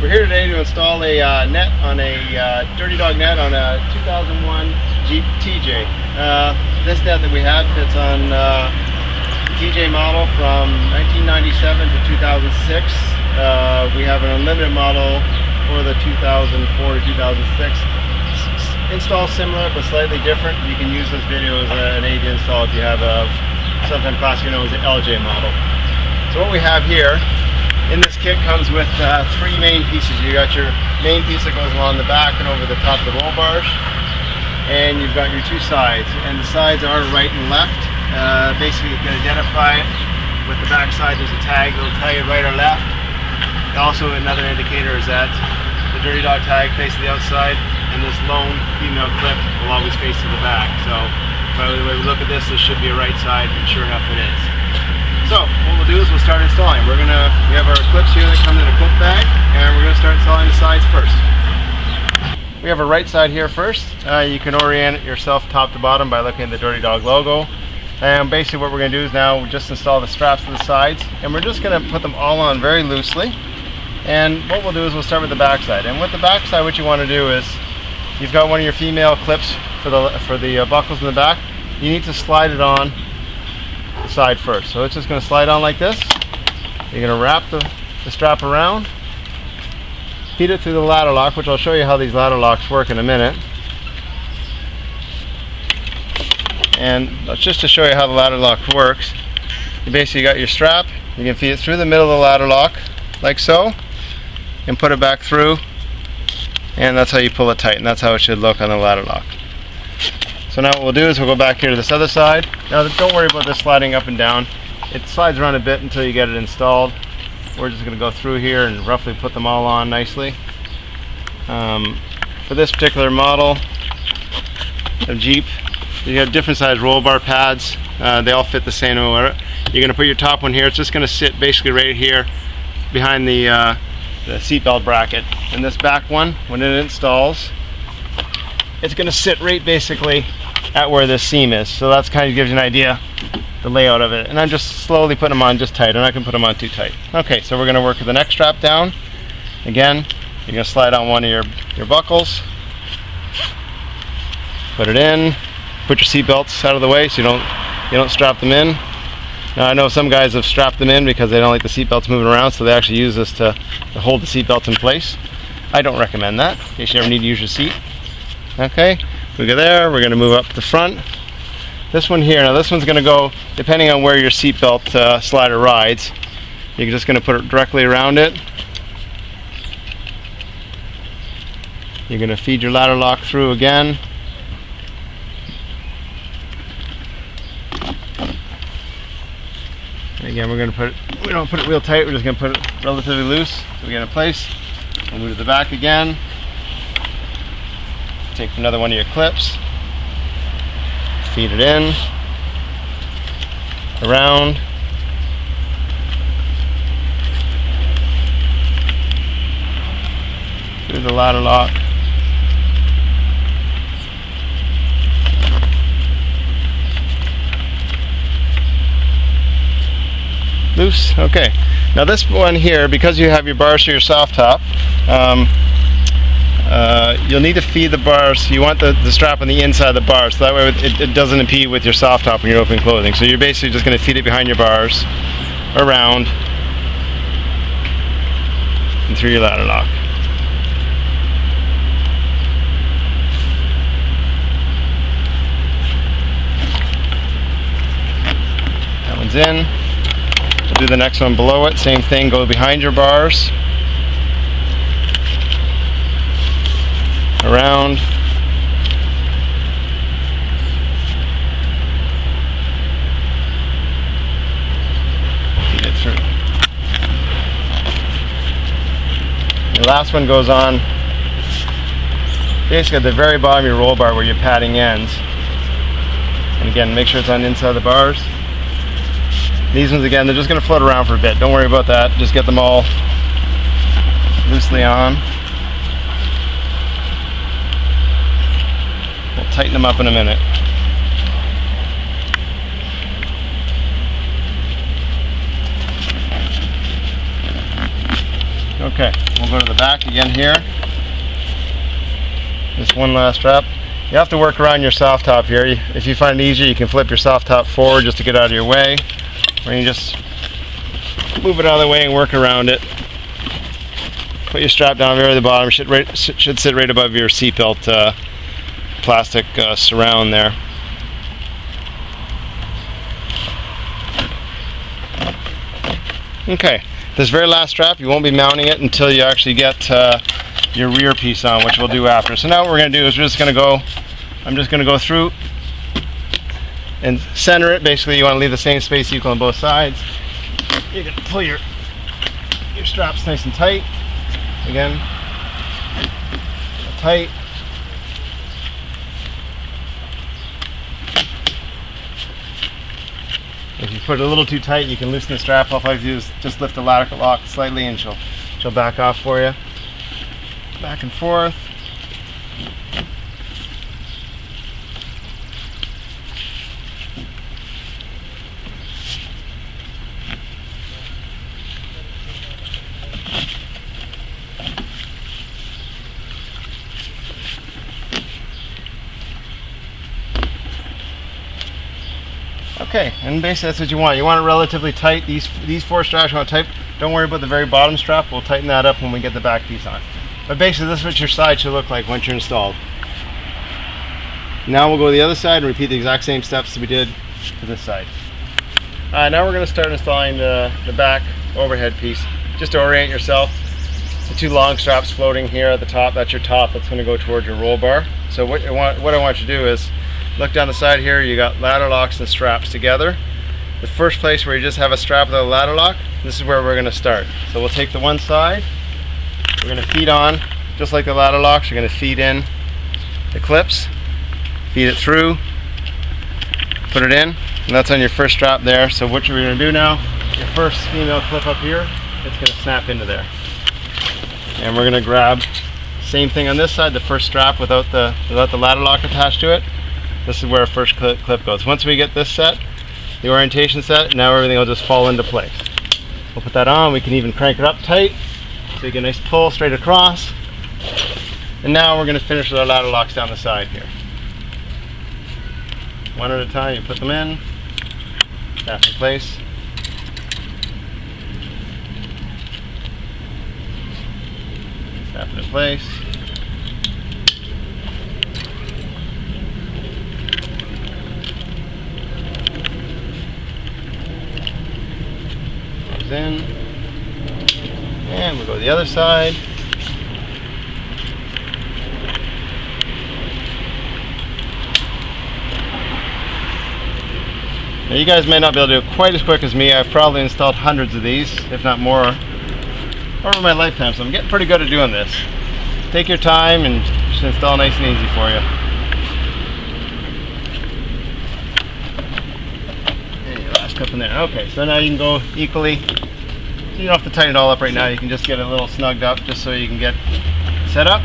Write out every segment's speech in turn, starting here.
We're here today to install a net on a DirtyDog net on a 2001 Jeep TJ. This net that we have fits on the TJ model from 1997 to 2006. We have an unlimited model for the 2004 to 2006. Install similar but slightly different. You can use this video as an aid to install if you have a sometimes classically known as the LJ model. So what we have here in this kit comes with three main pieces. You got your main piece that goes along the back and over the top of the roll bars, and you've got your two sides, and the sides are right and left. Basically you can identify it with the back side. There's a tag that will tell you right or left. Also another indicator is that the DirtyDog tag faces the outside, and this lone female clip will always face to the back. So by the way we look at this, this should be a right side, and sure enough it is. So what we'll do is we'll start installing. We have our clips here that come in a clip bag, and we're going to start installing the sides first. We have a right side here first. You can orient it yourself top to bottom by looking at the DirtyDog logo. And basically what we're going to do is now just install the straps to the sides, and we're just going to put them all on very loosely. And what we'll do is we'll start with the back side. And with the back side, what you want to do is you've got one of your female clips for the buckles in the back. You need to slide it on the side first. So it's just going to slide on like this. You're going to wrap the strap around, feed it through the ladder lock, which I'll show you how these ladder locks work in a minute. And just to show you how the ladder lock works, you basically got your strap. You can feed it through the middle of the ladder lock like so, and put it back through, and that's how you pull it tight, and that's how it should look on the ladder lock. So now what we'll do is we'll go back here to this other side. Now don't worry about this sliding up and down. It slides around a bit until you get it installed. We're just going to go through here and roughly put them all on nicely. For this particular model of Jeep, you have different size roll bar pads. They all fit the same way. You're going to put your top one here. It's just going to sit basically right here behind the seatbelt bracket. And this back one, when it installs, it's going to sit right basically at where this seam is. So that's kind of gives you an idea the layout of it. And I'm just slowly putting them on just tight. I'm not going to put them on too tight. Okay, so we're going to work with the neck strap down. Again, you're going to slide on one of your buckles, put it in, put your seat belts out of the way so you don't strap them in. Now I know some guys have strapped them in because they don't like the seat belts moving around, so they actually use this to hold the seat belts in place. I don't recommend that in case you ever need to use your seat. Okay, we go there, we're going to move up the front. This one here, now this one's going to go, depending on where your seatbelt slider rides, you're just going to put it directly around it. You're going to feed your ladder lock through again. And again, we don't put it real tight, we're just going to put it relatively loose so we get it in place. We'll move to the back again. Take another one of your clips, feed it in, around, through the ladder lock, loose. Okay, now this one here, because you have your bars to your soft top, you'll need to feed the bars. You want the strap on the inside of the bar, so that way it doesn't impede with your soft top when you're opening clothing. So you're basically just going to feed it behind your bars, around, and through your ladder lock. That one's in. We'll do the next one below it. Same thing, go behind your bars, around, feed it through. The last one goes on basically at the very bottom of your roll bar where your padding ends. And again, make sure it's on the inside of the bars. These ones, again, they're just going to float around for a bit. Don't worry about that. Just get them all loosely on. We'll tighten them up in a minute. Okay, we'll go to the back again here. Just one last strap. You have to work around your soft top here. If you find it easier, you can flip your soft top forward just to get out of your way, or you just move it out of the way and work around it. Put your strap down here at the bottom. Should sit right above your seatbelt plastic surround there. Okay, this very last strap, you won't be mounting it until you actually get your rear piece on, which we'll do after. So now what we're going to do is I'm just going to go through and center it. Basically, you want to leave the same space equal on both sides. You're going to pull your straps nice and tight. Again, tight. If you put it a little too tight, you can loosen the strap off. All you do is just lift the ladder lock slightly and she'll back off for you. Back and forth. Okay, and basically that's what you want. You want it relatively tight. These four straps you want tight. Don't worry about the very bottom strap. We'll tighten that up when we get the back piece on. But basically this is what your side should look like once you're installed. Now we'll go to the other side and repeat the exact same steps that we did to this side. Now we're going to start installing the back overhead piece. Just to orient yourself, the two long straps floating here at the top, that's your top. That's going to go towards your roll bar. So what I want you to do is look down the side here. You got ladder locks and straps together. The first place where you just have a strap without a ladder lock, this is where we're going to start. So we'll take the one side, we're going to feed on, just like the ladder locks, you're going to feed in the clips, feed it through, put it in, and that's on your first strap there. So what you're going to do now, your first female clip up here, it's going to snap into there. And we're going to grab, same thing on this side, the first strap without the ladder lock attached to it. This is where our first clip goes. Once we get this set, the orientation set, now everything will just fall into place. We'll put that on. We can even crank it up tight so you get a nice pull straight across. And now we're going to finish with our ladder locks down the side here. One at a time, you put them in, snap in place. Snap it in place. In, and we'll go to the other side. Now you guys may not be able to do it quite as quick as me. I've probably installed hundreds of these, if not more, over my lifetime, so I'm getting pretty good at doing this. Take your time and it should install nice and easy for you. Up in there. Okay, so now you can go equally. So you don't have to tighten it all up right now. You can just get it a little snugged up just so you can get set up.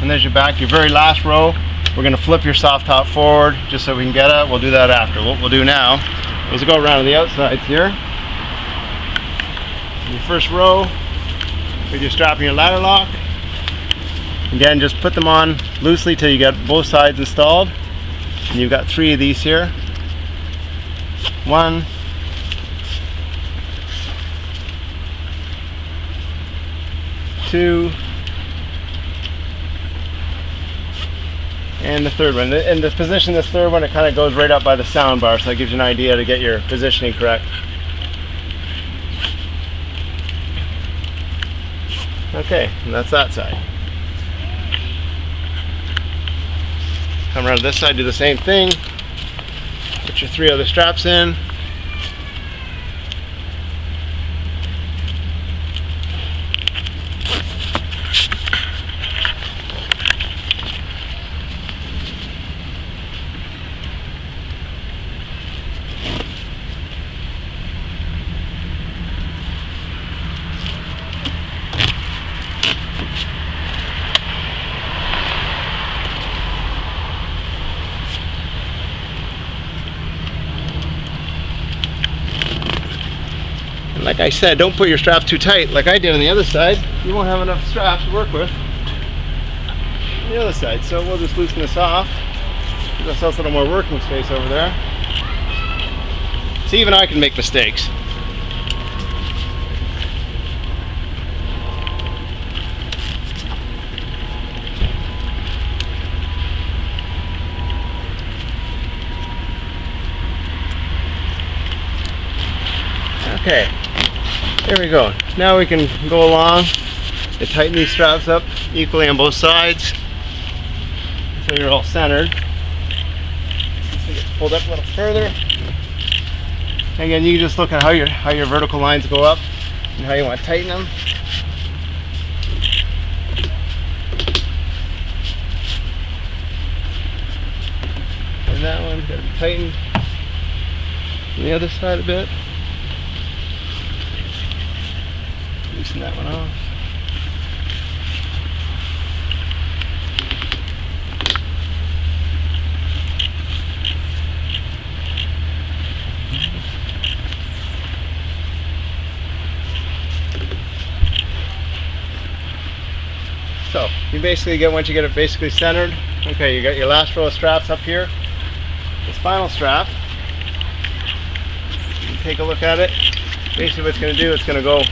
And there's your back. Your very last row, we're going to flip your soft top forward just so we can get it. We'll do that after. What we'll do now is go around to the outsides here. Your first row with your strap and your ladder lock. Again, just put them on loosely till you get both sides installed. And you've got 3 of these here. 1, 2, and the third one. And to position this third one, it kind of goes right up by the sound bar, so that gives you an idea to get your positioning correct. Okay, and that's that side. Come around to this side, do the same thing. Put your 3 other straps in. like I said, don't put your straps too tight like I did on the other side. You won't have enough straps to work with on the other side. So we'll just loosen this off. Give ourselves a little more working space over there. See, even I can make mistakes. Okay, there we go. Now we can go along and tighten these straps up equally on both sides so you're all centered. So get pulled up a little further. Again, you can just look at how your vertical lines go up and how you want to tighten them. And that one's got to be tightened on the other side a bit. Loosen that one off. So you basically get, once you get it basically centered, okay, you got your last row of straps up here. This final strap, you can take a look at it. Basically what it's going to do, it's going to go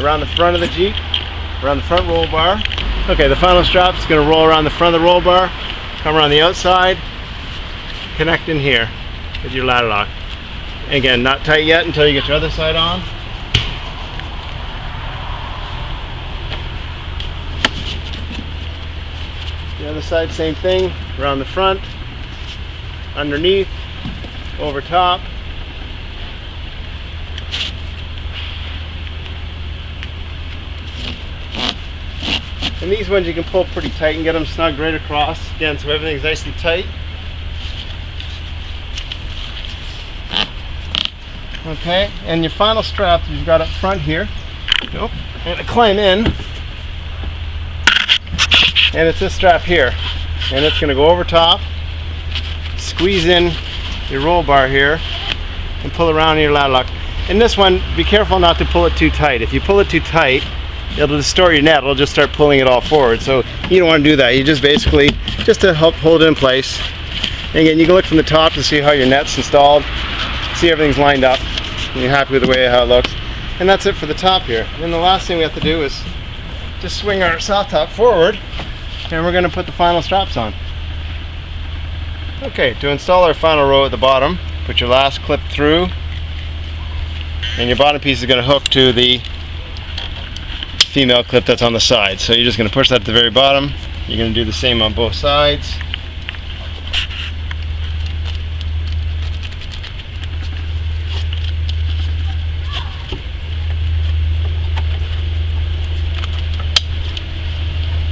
around the front of the Jeep, around the front roll bar. Okay, the final strap is going to roll around the front of the roll bar, come around the outside, connect in here with your ladder lock. Again, not tight yet until you get your other side on. The other side, same thing, around the front, underneath, over top. And these ones you can pull pretty tight and get them snug right across, again, so everything's nice and tight. Okay, and your final strap that you've got up front here, nope, I'm going to climb in, and it's this strap here, and it's going to go over top, squeeze in your roll bar here, and pull around your ladder lock. And this one, be careful not to pull it too tight. If you pull it too tight, it'll distort your net. It'll just start pulling it all forward. So you don't want to do that. You just basically, just to help hold it in place. And again, you can look from the top to see how your net's installed, see everything's lined up, and you're happy with the way how it looks. And that's it for the top here. And then the last thing we have to do is just swing our soft top forward, and we're going to put the final straps on. Okay, to install our final row at the bottom, put your last clip through, and your bottom piece is going to hook to the female clip that's on the side. So you're just going to push that at the very bottom. You're going to do the same on both sides.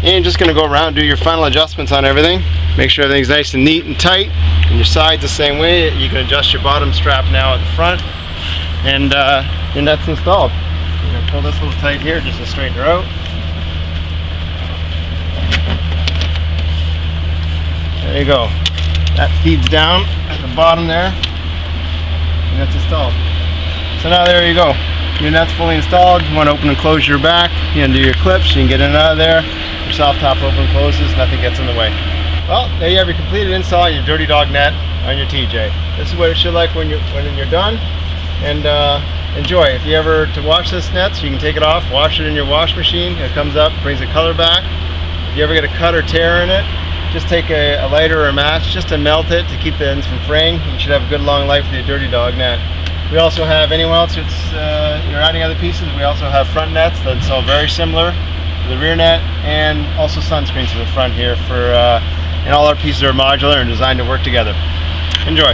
And you're just going to go around and do your final adjustments on everything. Make sure everything's nice and neat and tight. And your sides the same way. You can adjust your bottom strap now at the front. And your net's installed. You're going to pull this a little tight here just to straighten her out. There you go. That feeds down at the bottom there. And that's installed. So now there you go. Your net's fully installed. You want to open and close your back. You undo your clips. You can get in and out of there. Your soft top open and closes. Nothing gets in the way. Well, there you have your completed install on your DirtyDog net on your TJ. This is what it should look like when you're done. And enjoy. If you ever to wash this net, so you can take it off, wash it in your wash machine. It comes up, brings the color back. If you ever get a cut or tear in it, just take a lighter or a match just to melt it to keep the ends from fraying. You should have a good long life with your DirtyDog net. We also have, anyone else that's you're adding other pieces, we also have front nets that's all very similar to the rear net, and also sunscreens to the front here for, and all our pieces are modular and designed to work together. Enjoy.